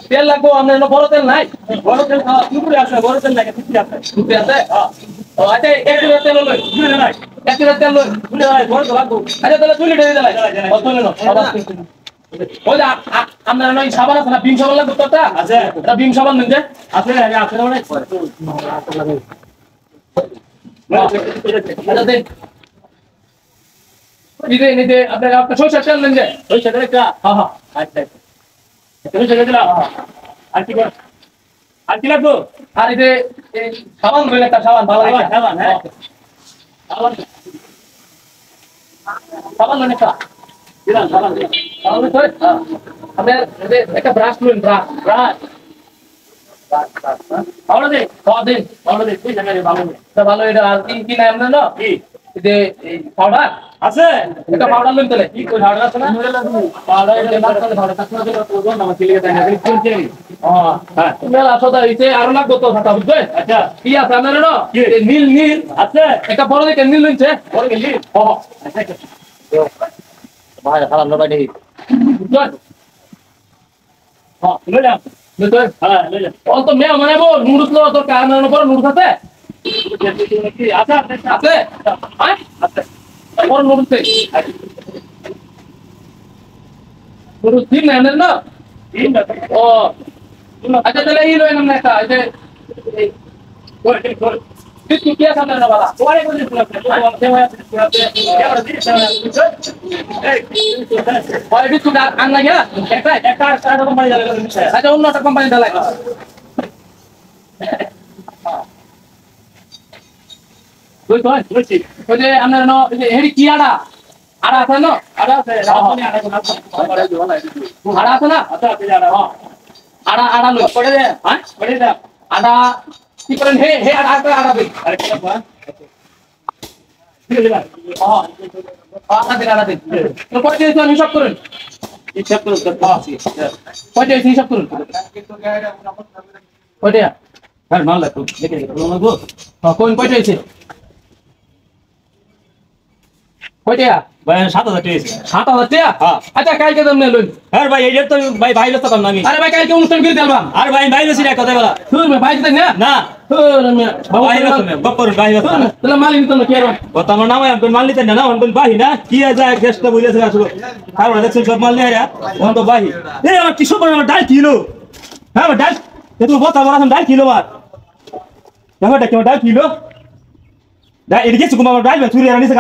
তেল লাগবো আমরা বড় তেল নাই বড় তেল পুকুরে আসে বড় তেল নাই পুকুরে আছে আচ্ছা 1 লিটার তেল লই 1 লিটার তেল লই বড় তো লাগবো আচ্ছা তাহলে 2 লিটার দিয়ে দিলাই তুলে নাও ওই আপনার নয় সাবান আছে না বিম সাবান লাগবে তোটা আছে এটা বিম সাবান দেন যে আছে আছে অনেক আচ্ছা দেন নিতে আপনার সরষের তেল দেন যে সরষের তেল একটা হ্যাঁ আচ্ছা সরষের তেল আর কি কর আর কি লাগবে আর এই যে সাবান বলে একটা সাবান ভালো সাবান হ্যাঁ সাবান মানে একটা দিলাম সাবান সাবান তো আমরা একটা ব্রাশ লুন ব্রাশ ভালো দে তুই জানা ভালো তা ভালো এটা আর কি নাম না কি যে এই পাউডার আছে এটা পাউডার লইতে লে কি কই পাউডার আছে না পাউডার এটা মারতে পাউডার তাছাড়া তো ওজন না মাছিলে দেয় না কোন চেনি হ্যাঁ মেলা সদা হইছে আর লাগবে তো কথা বুঝবে আচ্ছা কি আছে আপনার না নীল আছে একটা বড় দেখে নীল লইছে বড় নীল আচ্ছা ভাই খারাপ না ভাই দেখি বুঝছেন হ্যাঁ লইলাম লইতে হ্যাঁ লইলাম অল তো মেয়া মানে বল নুডলস লো তোর কারণ উপর নুডলস আছে আছে আছে হ্যাঁ আছে বড় নুডলস নুডলস দিন না না দিন না ও আচ্ছা তাহলে এই লইলাম না একটা এই যে কই किसकी क्या करना है वाला तुम्हारे को नहीं सुनते तो हम से सुनते क्या कर दिए भाई भी तू आना क्या एक स्टार्ट कंपनी डाले अच्छा उन नोट कंपनी डाले कोई ठीक तो जे हमने नो हेडी की आड़ा আছে না আড়া আছে রাজধানী আড়া আড়া আছে না আচ্ছা আছে আড়া আড়া লই পড়ে দে হ্যাঁ পড়ে দে আড়া কি করেন হে আড়া দে আরে কি বাবা ঠিক আছে আড়া দে তো কয় দিন আমি হিসাব করেন হিসাব করুন কয় দিন হিসাব করুন কয় দিন হ্যাঁ মাল লাগতো দেখে লাগবো হ্যাঁ কোন কয় দিন কয় দিন ভাই 7000 টাকা 7000 টাকা হ্যাঁ আচ্ছা কালকে দাম নে লই আরে ভাই এইটা তো ভাই ভাইলো তো দাম না আমি আরে ভাই কালকে অনুষ্ঠান করে দিলাম আরে ভাই ভাইলো সিরা কথা বলা তুই ভাই দিতে না না তোর মিয়া ভাইলো তো বপর ভাইলো তাহলে মাল নিতে না কি আর কথা আমার নাম আমি মাল নিতে না না অন ভাই না কি যায় গেস্ট বলেছে আসলে খাবার দেখছেন সব মাল নিয়ে আয়া অন তো ভাই এই আমার কি সব আমার ডাল কিলো হ্যাঁ ডাল তুই বতা বড় ডাল কিলো মার দেখো ডাল কিলো ডাল এদিকে সুকুমার ডাল চুরি আর নিছে